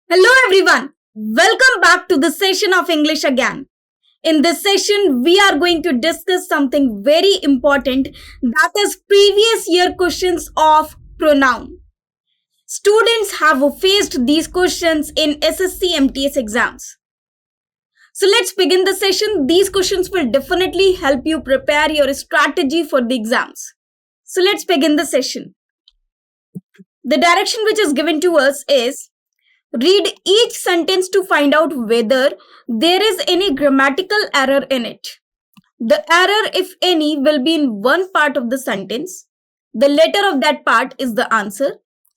Hello everyone. Welcome back to the session of English again. In this session, we are going to discuss something very important, that is previous year questions of pronoun. Students have faced these questions in SSC MTS exams. So let's begin the session. These questions will definitely help you prepare your strategy for the exams. So let's begin the session. The direction which is given to us is: read each sentence to find out whether there is any grammatical error in it. The error, if any, will be in one part of the sentence. The letter of that part is the answer.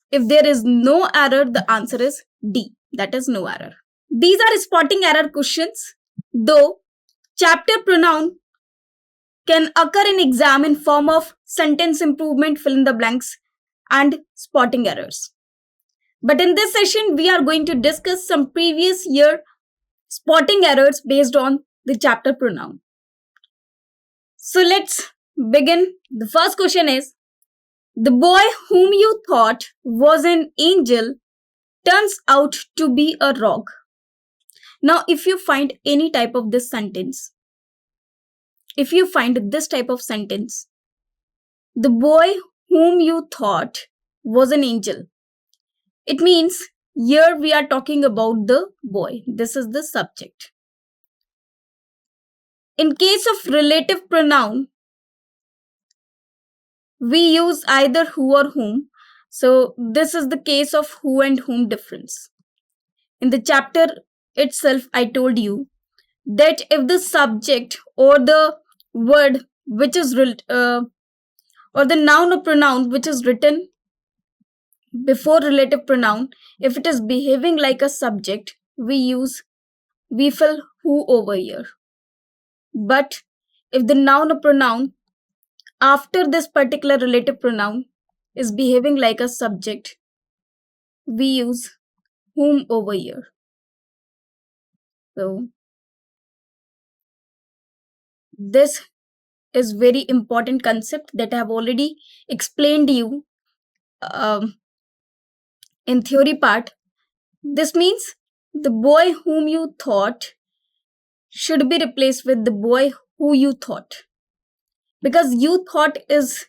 If there is no error, the answer is D, that is no error. These are spotting error questions, though chapter pronoun can occur in exam in form of sentence improvement, fill in the blanks, and spotting errors. But in this session, we are going to discuss some previous year spotting errors based on the chapter pronoun. So let's begin. The first question is: the boy whom you thought was an angel turns out to be a rock. Now, if you find any type of this sentence, the boy whom you thought was an angel, it means here we are talking about the boy. This is the subject. In case of relative pronoun, we use either who or whom. So this is the case of who and whom difference. In the chapter itself, I told you that if the subject or the word which is or the noun or pronoun which is written before relative pronoun, if it is behaving like a subject, we fill who over here. But if the noun or pronoun after this particular relative pronoun is behaving like a subject, we use whom over here. So this is very important concept that I have already explained you in theory part. This means the boy whom you thought should be replaced with the boy who you thought, because you thought is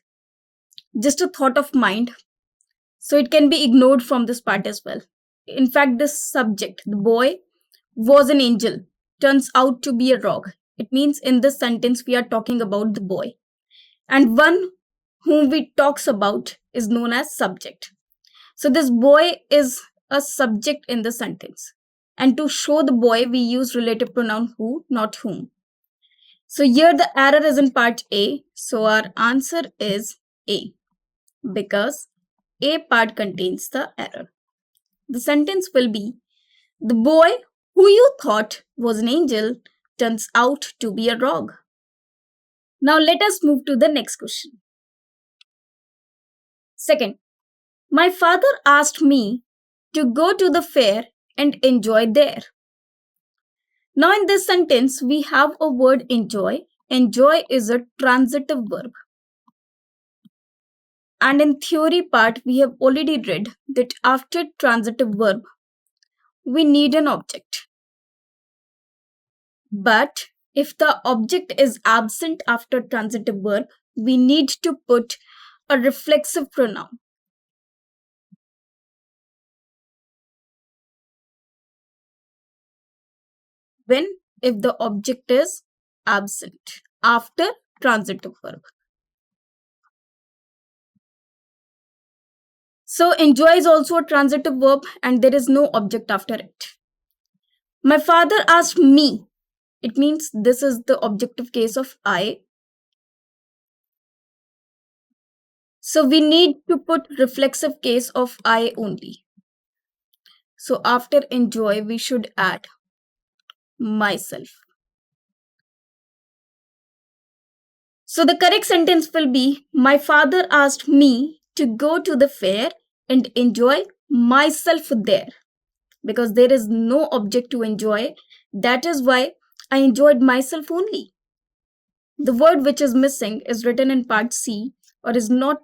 just a thought of mind, so it can be ignored from this part as well. In fact, this subject, the boy was an angel, turns out to be a rock. It means in this sentence we are talking about the boy, and one whom we talks about is known as subject. So this boy is a subject in the sentence, and to show the boy we use relative pronoun who, not whom. So here the error is in part A, so our answer is A, because A part contains the error. The sentence will be: the boy who you thought was an angel turns out to be a rogue. Now let us move to the next question. Second, my father asked me to go to the fair and enjoy there. Now in this sentence, we have a word enjoy. Enjoy is a transitive verb. And in theory part, we have already read that after transitive verb, we need an object. But if the object is absent after transitive verb, we need to put a reflexive pronoun. If the object is absent after transitive verb. So enjoy is also a transitive verb and there is no object after it. My father asked me. It means this is the objective case of I. So we need to put reflexive case of I only. So after enjoy, we should add myself. So the correct sentence will be: my father asked me to go to the fair and enjoy myself there. Because there is no object to enjoy, that is why I enjoyed myself only. The word which is missing is written in part C, or is not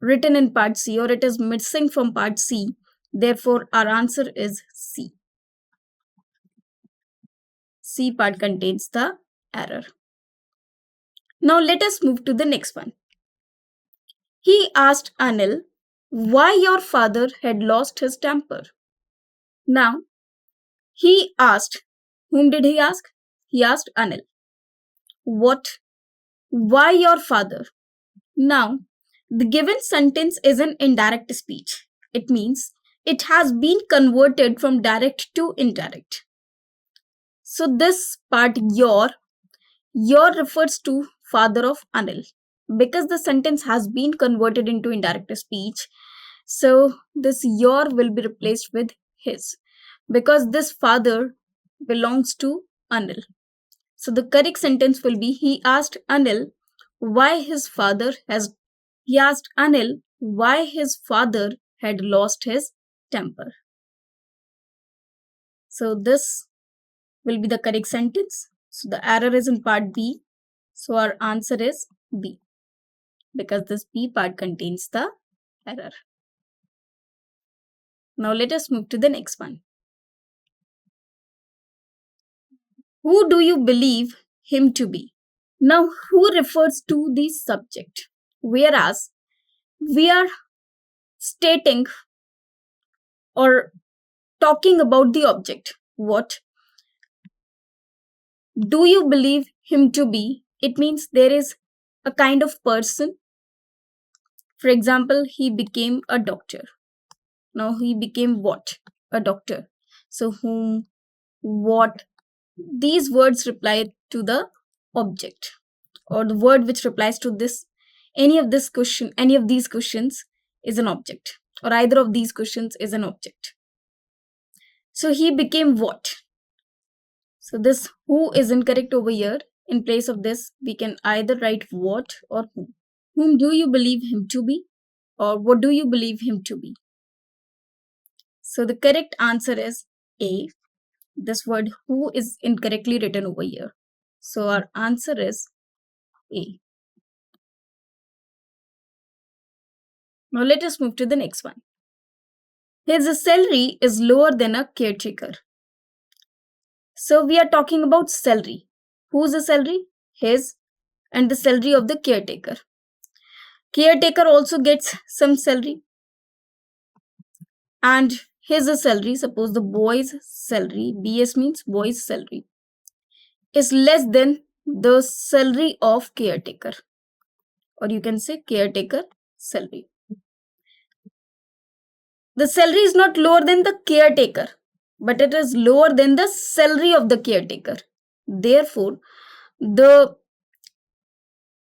written in part C, or it is missing from part C. Therefore, our answer is C. C part contains the error. Now let us move to the next one. He asked Anil why your father had lost his temper. Now, he asked, whom did he ask? He asked Anil. What? Why your father? Now, the given sentence is an indirect speech. It means it has been converted from direct to indirect. So this part your refers to father of Anil. Because the sentence has been converted into indirect speech, so this your will be replaced with his. Because this father belongs to Anil. So the correct sentence will be he asked Anil why his father had lost his temper. So this will be the correct sentence. So the error is in part B. So our answer is B, because this B part contains the error. Now let us move to the next one. Who do you believe him to be? Now, who refers to the subject, whereas we are stating or talking about the object. What do you believe him to be? It means there is a kind of person. For example, he became a doctor. Now he became what? A doctor. So whom, what, these words reply to the object, or the word which replies to this, any of these questions is an object, or either of these questions is an object. So he became what? So this who is incorrect over here. In place of this, we can either write what or whom. Whom do you believe him to be? Or what do you believe him to be? So the correct answer is A. This word who is incorrectly written over here. So our answer is A. Now let us move to the next one. His salary is lower than a caretaker. So we are talking about salary. Whose the salary? His, and the salary of the caretaker. Caretaker also gets some salary. And his salary, suppose the boy's salary, BS means boy's salary, is less than the salary of caretaker. Or you can say caretaker salary. The salary is not lower than the caretaker, but it is lower than the salary of the caretaker. Therefore, the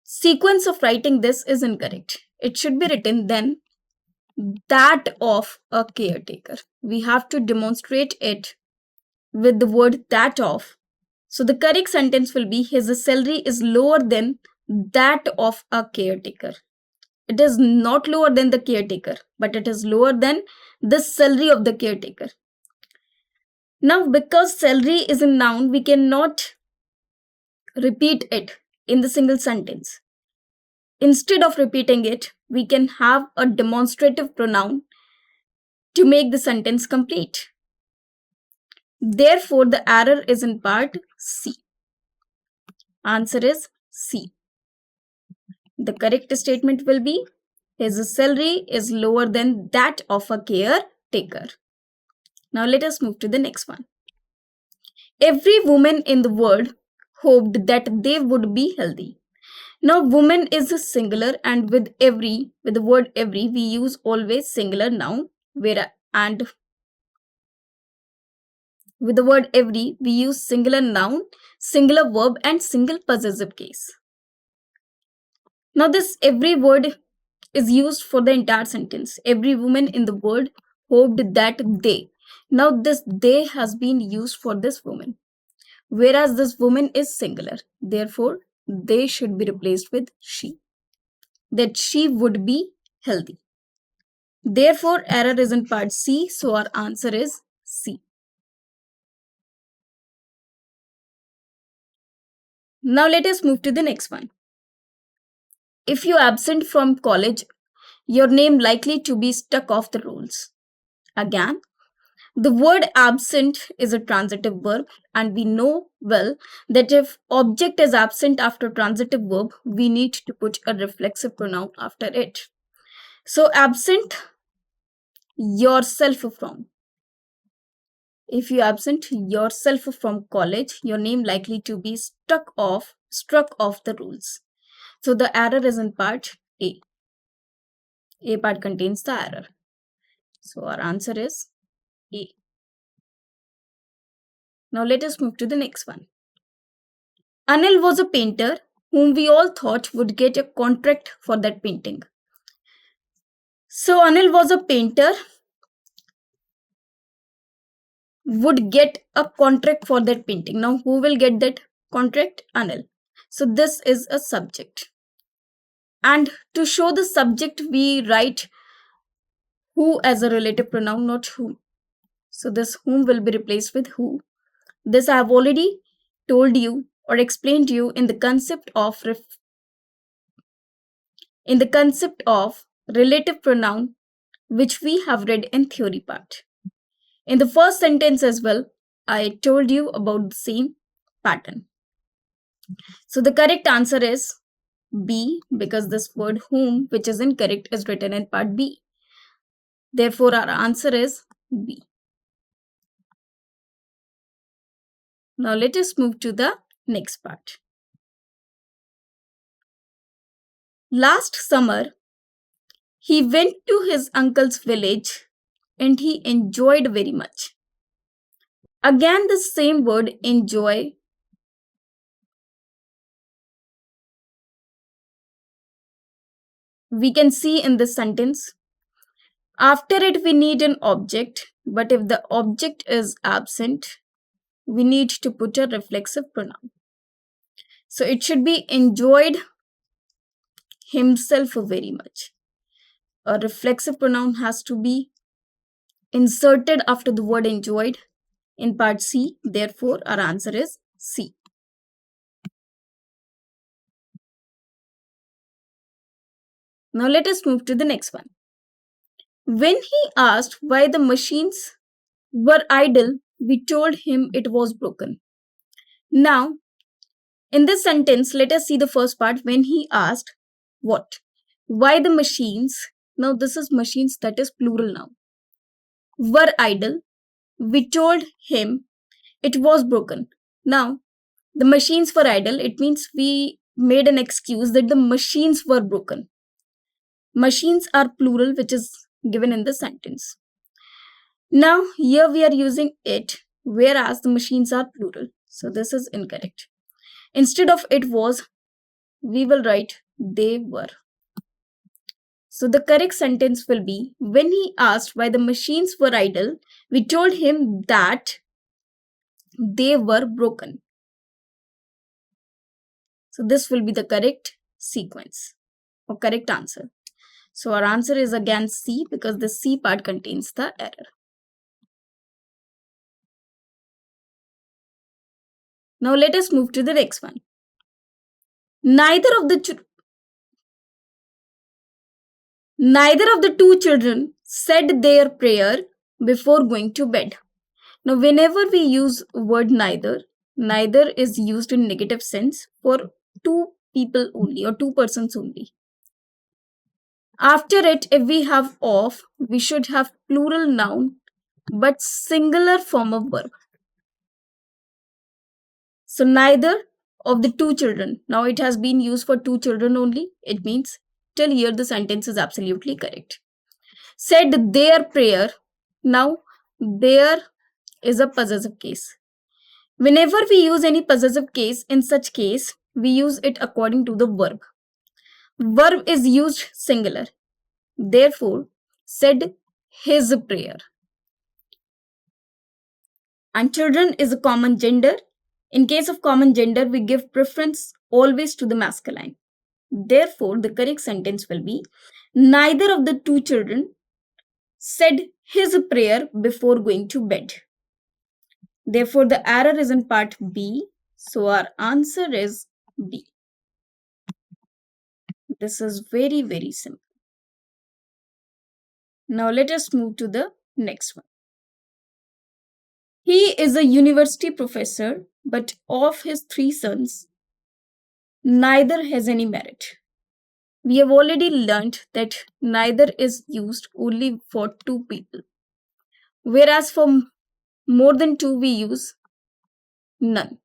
sequence of writing this is incorrect. It should be written then that of a caretaker. We have to demonstrate it with the word that of. So the correct sentence will be his salary is lower than that of a caretaker. It is not lower than the caretaker, but it is lower than the salary of the caretaker. Now, because salary is a noun, we cannot repeat it in the single sentence. Instead of repeating it, we can have a demonstrative pronoun to make the sentence complete. Therefore, the error is in part C. Answer is C. The correct statement will be his salary is lower than that of a caretaker. Now let us move to the next one. Every woman in the world hoped that they would be healthy. Now woman is a singular, and with the word every, we use always singular noun, and with the word every, we use singular noun, singular verb, and single possessive case. Now this every word is used for the entire sentence. Every woman in the world hoped that they. Now this they has been used for this woman, whereas this woman is singular. Therefore, they should be replaced with she. That she would be healthy. Therefore, error is in part C, so our answer is C. Now let us move to the next one. If you absent from college, your name likely to be struck off the rolls. Again, the word absent is a transitive verb, and we know well that if object is absent after transitive verb, we need to put a reflexive pronoun after it. So absent yourself from. If you absent yourself from college, your name likely to be struck off the rules. So the error is in part A. A part contains the error. So our answer is A. Now let us move to the next one. Anil was a painter whom we all thought would get a contract for that painting. So Anil was a painter, would get a contract for that painting. Now who will get that contract? Anil. So this is a subject. And to show the subject, we write who as a relative pronoun, not whom. So this whom will be replaced with who. This I have already told you or explained to you in the concept of relative pronoun, which we have read in theory part. In the first sentence as well, I told you about the same pattern. So the correct answer is B, because this word whom, which is incorrect, is written in part B. Therefore, our answer is B. Now let us move to the next part. Last summer, he went to his uncle's village and he enjoyed very much. Again, the same word enjoy we can see in this sentence. After it, we need an object, but if the object is absent, we need to put a reflexive pronoun. So it should be enjoyed himself very much. A reflexive pronoun has to be inserted after the word enjoyed in part C. Therefore, our answer is C. Now let us move to the next one. When he asked why the machines were idle, we told him it was broken. Now, in this sentence, let us see the first part. When he asked what? Why the machines? Now, this is machines, that is plural now. Were idle. We told him it was broken. Now, the machines were idle. It means we made an excuse that the machines were broken. Machines are plural, which is given in the sentence. Now, here we are using it, whereas the machines are plural. So, this is incorrect. Instead of it was, we will write they were. So, the correct sentence will be, when he asked why the machines were idle, we told him that they were broken. So, this will be the correct sequence or correct answer. So, our answer is again C, because the C part contains the error. Now, let us move to the next one. Neither of the two children said their prayer before going to bed. Now, whenever we use word neither is used in negative sense for two people only or two persons only. After it, if we have of, we should have plural noun but singular form of verb. So neither of the two children. Now it has been used for two children only. It means till here the sentence is absolutely correct. Said their prayer. Now there is a possessive case. Whenever we use any possessive case, in such case, we use it according to the verb. Verb is used singular. Therefore, said his prayer. And children is a common gender. In case of common gender, we give preference always to the masculine. Therefore, the correct sentence will be, neither of the two children said his prayer before going to bed. Therefore, the error is in part B. So, our answer is B. This is very, very simple. Now, let us move to the next one. He is a university professor, but of his 3 sons, neither has any merit. We have already learnt that neither is used only for 2 people, whereas for more than 2 we use none.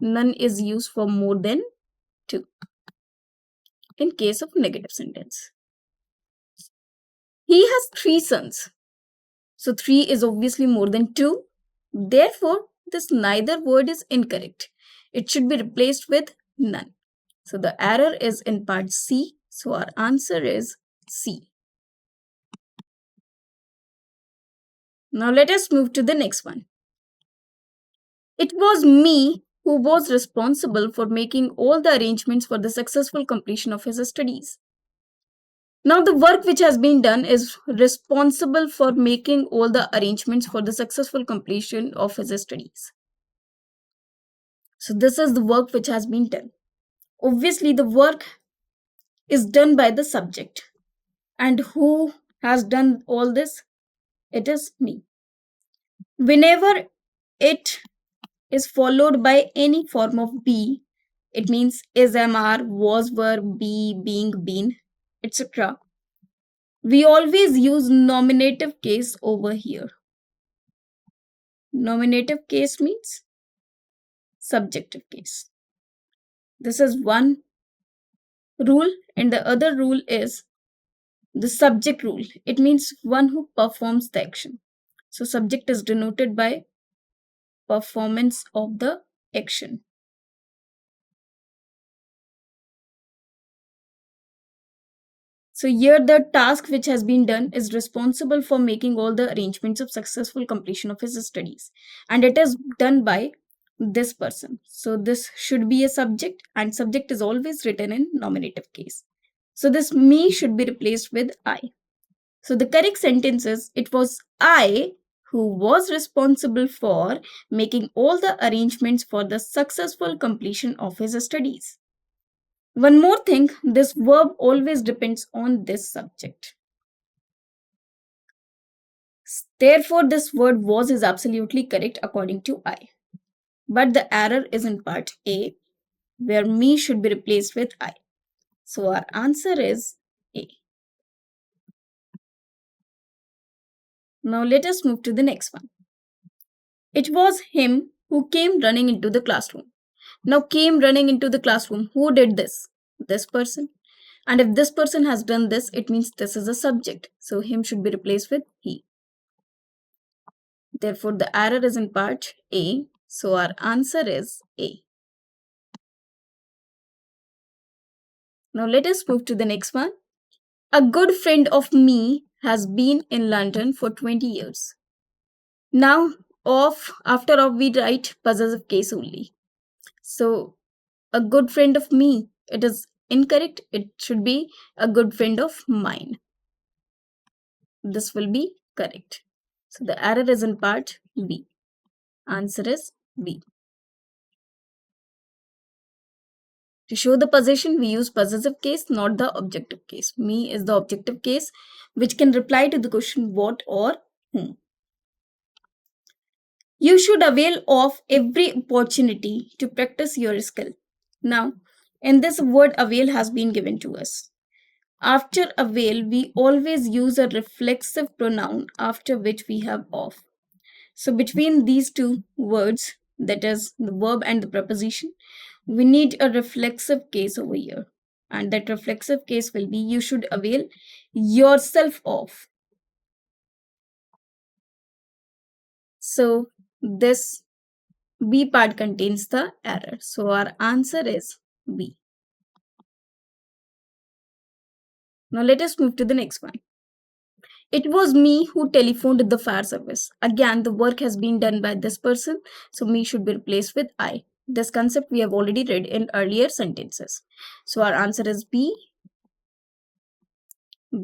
None is used for more than 2 in case of negative sentence. He has 3 sons. So 3 is obviously more than 2. Therefore, this neither word is incorrect. It should be replaced with none. So the error is in part C. So our answer is C. Now let us move to the next one. It was me who was responsible for making all the arrangements for the successful completion of his studies. Now the work which has been done is responsible for making all the arrangements for the successful completion of his studies. So this is the work which has been done. Obviously the work is done by the subject. And who has done all this? It is me. Whenever it is followed by any form of be, it means is, am, are, was, were, be, being, been, etc. We always use nominative case over here. Nominative case means subjective case. This is one rule, and the other rule is the subject rule. It means one who performs the action. So subject is denoted by performance of the action. So here the task which has been done is responsible for making all the arrangements of successful completion of his studies, and it is done by this person. So this should be a subject, and subject is always written in nominative case. So this me should be replaced with I. So the correct sentence is, it was I who was responsible for making all the arrangements for the successful completion of his studies. One more thing, this verb always depends on this subject. Therefore, this word was is absolutely correct according to I. But the error is in part A, where me should be replaced with I. So our answer is A. Now let us move to the next one. It was him who came running into the classroom. Now came running into the classroom. Who did this? This person. And if this person has done this, it means this is a subject. So him should be replaced with he. Therefore, the error is in part A. So our answer is A. Now let us move to the next one. A good friend of me has been in London for 20 years. Now, after of we write possessive case only. So, a good friend of me, it is incorrect. It should be a good friend of mine. This will be correct. So, the error is in part B. Answer is B. To show the possession, we use possessive case, not the objective case. Me is the objective case, which can reply to the question what or whom. You should avail of every opportunity to practice your skill. Now, in this word avail has been given to us. After avail, we always use a reflexive pronoun after which we have of. So between these two words, that is the verb and the preposition, we need a reflexive case over here. And that reflexive case will be you should avail yourself of. So this B part contains the error. So our answer is B. Now let us move to the next one. It was me who telephoned the fire service. Again, the work has been done by this person. So me should be replaced with I. This concept we have already read in earlier sentences. So our answer is B.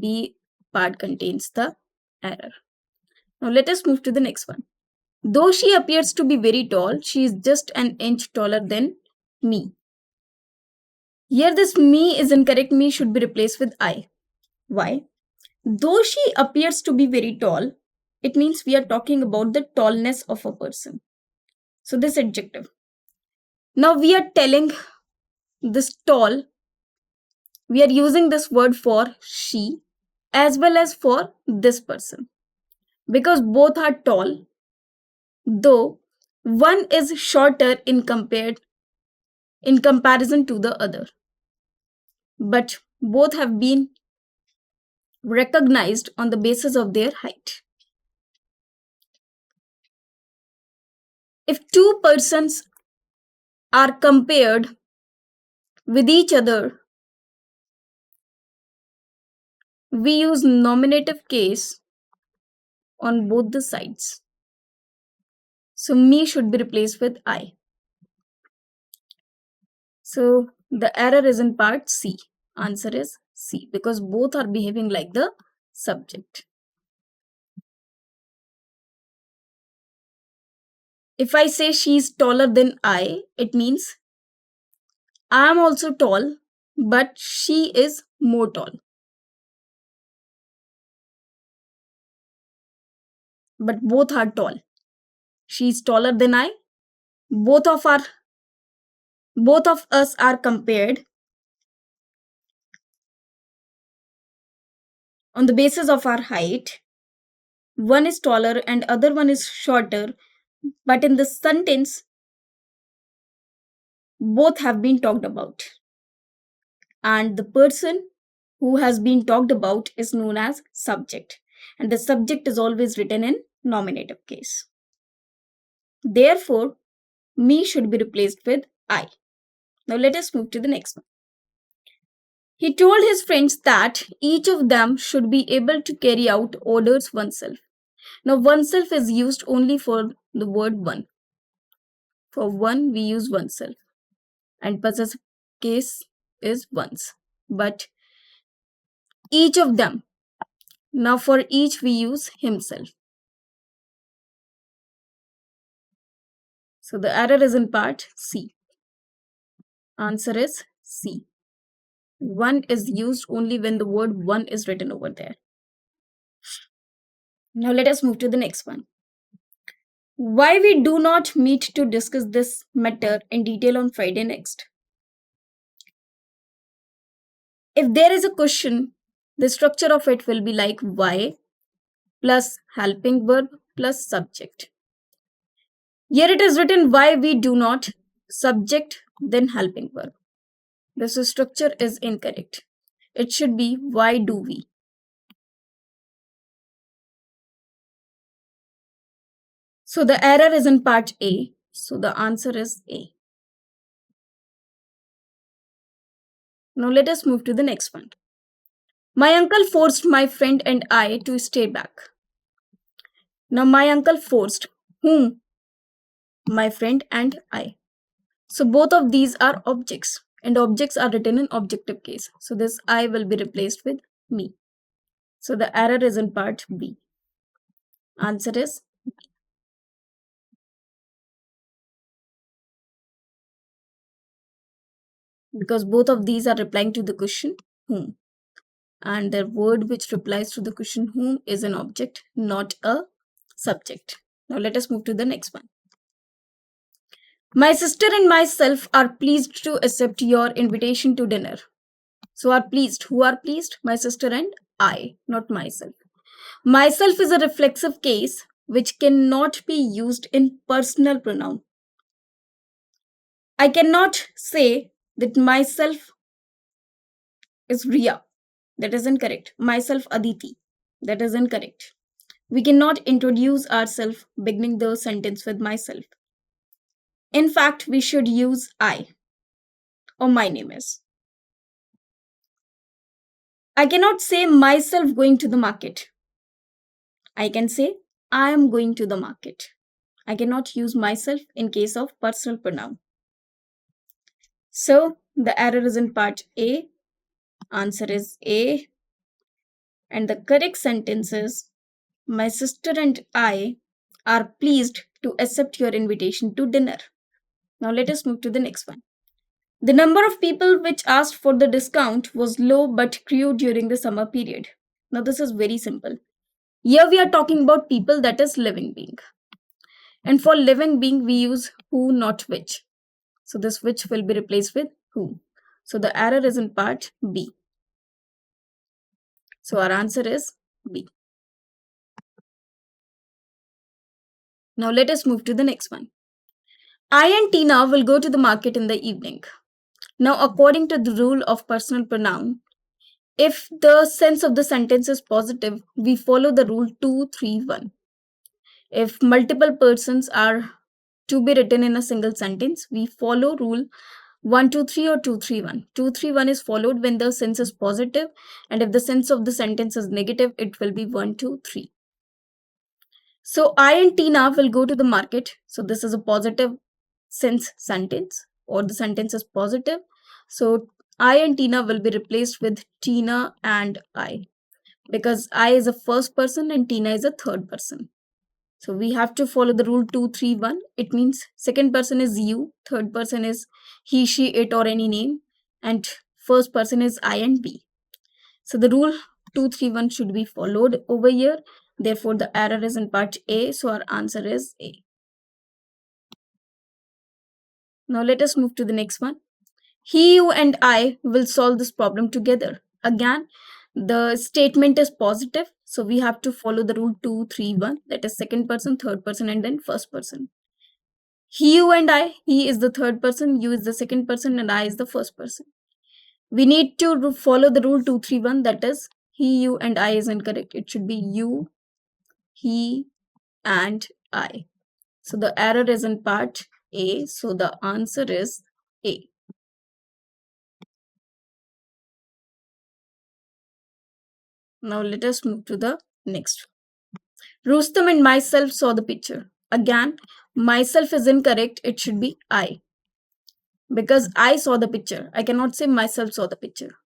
B part contains the error. Now let us move to the next one. Though she appears to be very tall, she is just an inch taller than me. Here this me is incorrect. Me should be replaced with I. Why? Though she appears to be very tall, it means we are talking about the tallness of a person. So this adjective. Now we are telling this tall, we are using this word for she as well as for this person because both are tall, though one is shorter in comparison to the other. But both have been recognized on the basis of their height. If two persons are compared with each other, we use nominative case on both the sides. So me should be replaced with I. So the error is in part C. Answer is C because both are behaving like the subject. If I say she is taller than I, it means I am also tall, but she is more tall. But both are tall. She is taller than I. Both of us are compared on the basis of our height. One is taller and other one is shorter, but in this sentence, both have been talked about. And the person who has been talked about is known as subject. And the subject is always written in nominative case. Therefore, me should be replaced with I. Now let us move to the next one. He told his friends that each of them should be able to carry out orders oneself. Now, oneself is used only for the word one. For one, we use oneself. And possessive case is once. But each of them, now for each, we use himself. So the error is in part C. Answer is C. One is used only when the word one is written over there. Now let us move to the next one. Why we do not meet to discuss this matter in detail on Friday next. If there is a question, the structure of it will be like why plus helping verb plus subject. Here it is written why we do not, subject, then helping verb. This structure is incorrect. It should be why do we. So the error is in part A. So the answer is A. Now let us move to the next one. My uncle forced my friend and I to stay back. Now my uncle forced whom? My friend and I. So both of these are objects and objects are written in objective case. So this I will be replaced with me. So the error is in part B. Answer is B. Because both of these are replying to the question whom. And the word which replies to the question whom is an object, not a subject. Now let us move to the next one. My sister and myself are pleased to accept your invitation to dinner. So are pleased. Who are pleased? My sister and I, not myself. Myself is a reflexive case which cannot be used in personal pronoun. I cannot say that myself is Riya. That is incorrect. Myself Aditi. That is incorrect. We cannot introduce ourselves beginning the sentence with myself. In fact, we should use I or my name is. I cannot say myself going to the market. I can say I am going to the market. I cannot use myself in case of personal pronoun. So the error is in part A. Answer is A. And the correct sentence is my sister and I are pleased to accept your invitation to dinner. Now let us move to the next one. The number of people which asked for the discount was low but grew during the summer period. Now this is very simple. Here we are talking about people, that is living being. And for living being, we use who, not which. So this which will be replaced with who. So the error is in part B. So our answer is B. Now let us move to the next one. I and Tina will go to the market in the evening. Now, according to the rule of personal pronoun, if the sense of the sentence is positive, we follow the rule 2-3-1. If multiple persons are to be written in a single sentence, we follow rule 1-2-3 or 2-3-1. 2-3-1 is followed when the sense is positive, and if the sense of the sentence is negative, it will be 1-2-3. So I and Tina will go to the market. So this is a positive sense sentence, or the sentence is positive. So I and Tina will be replaced with Tina and I, because I is a first person and Tina is a third person. So we have to follow the rule 2-3-1. It means second person is you, third person is he, she, it, or any name, and first person is I and B. So the rule 2-3-1 should be followed over here. Therefore, the error is in part A. So our answer is A. Now let us move to the next one. He, you, and I will solve this problem together. Again, the statement is positive. So we have to follow the rule 2-3-1. That is second person, third person, and then first person. He, you, and I. He is the third person, you is the second person, and I is the first person. We need to follow the rule 2-3-1. That is, he, you, and I is incorrect. It should be you, he, and I. So the error is in part A. So the answer is A. Now let us move to the next. Rustam and myself saw the picture. Again, myself is incorrect. It should be I. Because I saw the picture. I cannot say myself saw the picture.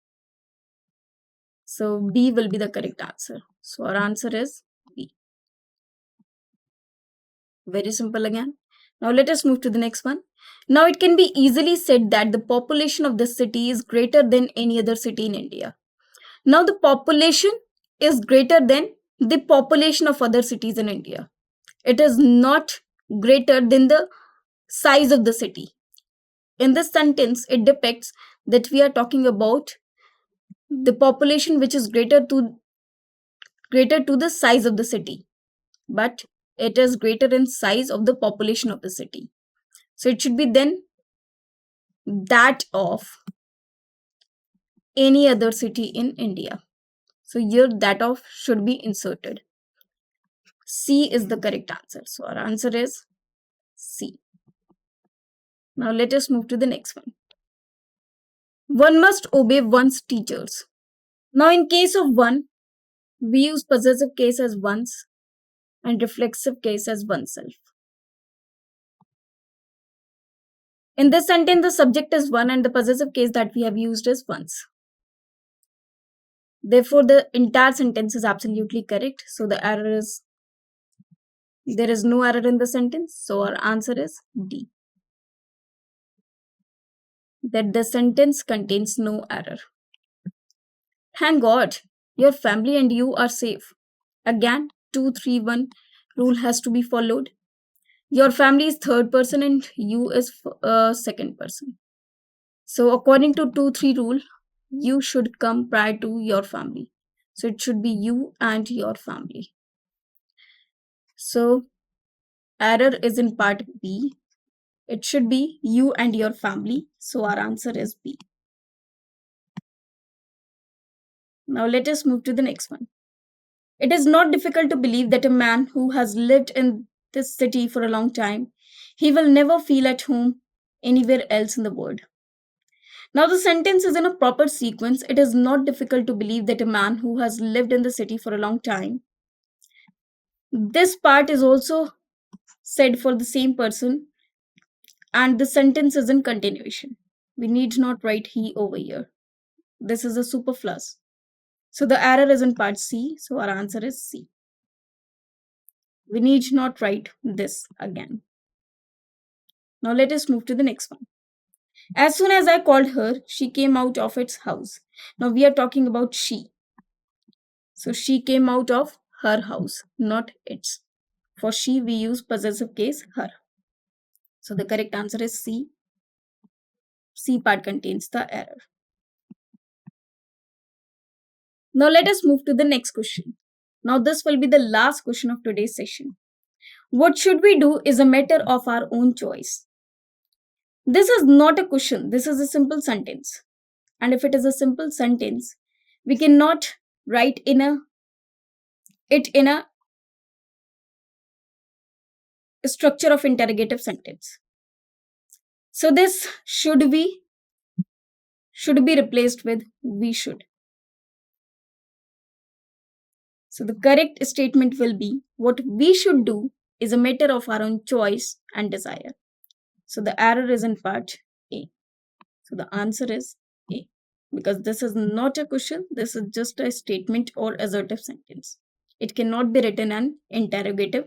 So B will be the correct answer. So our answer is B. Very simple again. Now let us move to the next one. Now it can be easily said that the population of this city is greater than any other city in India. Now the population is greater than the population of other cities in India. It is not greater than the size of the city. In this sentence, it depicts that we are talking about the population which is greater to the size of the city, but it is greater in size of the population of the city. So it should be then that of any other city in India. So here that of should be inserted. C is the correct answer. So our answer is C. Now let us move to the next one. One must obey one's teachers. Now in case of one, we use possessive case as one's and reflexive case as oneself. In this sentence, the subject is one and the possessive case that we have used is one's. Therefore, the entire sentence is absolutely correct. So the error is, there is no error in the sentence. So our answer is D. That the sentence contains no error. Thank God, your family and you are safe. Again, 2-3-1 rule has to be followed. Your family is third person and you is second person. So according to 2-3 rule, you should come prior to your family. So it should be you and your family. So error is in part B. It should be you and your family. So our answer is B. Now let us move to the next one. It is not difficult to believe that a man who has lived in this city for a long time, he will never feel at home anywhere else in the world. Now the sentence is in a proper sequence. It is not difficult to believe that a man who has lived in the city for a long time. This part is also said for the same person and the sentence is in continuation. We need not write he over here. This is a superfluous. So the error is in part C. So our answer is C. We need not write this again. Now let us move to the next one. As soon as I called her, she came out of its house. Now we are talking about she. So she came out of her house, not its. For she, we use possessive case her. So the correct answer is C. C part contains the error. Now let us move to the next question. Now this will be the last question of today's session. What should we do is a matter of our own choice. This is not a question, this is a simple sentence. And if it is a simple sentence, we cannot write it in a structure of interrogative sentence. So this should be replaced with we should. So the correct statement will be what we should do is a matter of our own choice and desire. So the error is in part A. So the answer is A. Because this is not a question, this is just a statement or assertive sentence. It cannot be written an interrogative.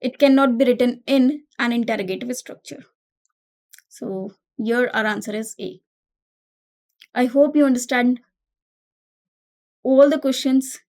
It cannot be written in an interrogative structure. So here our answer is A. I hope you understand all the questions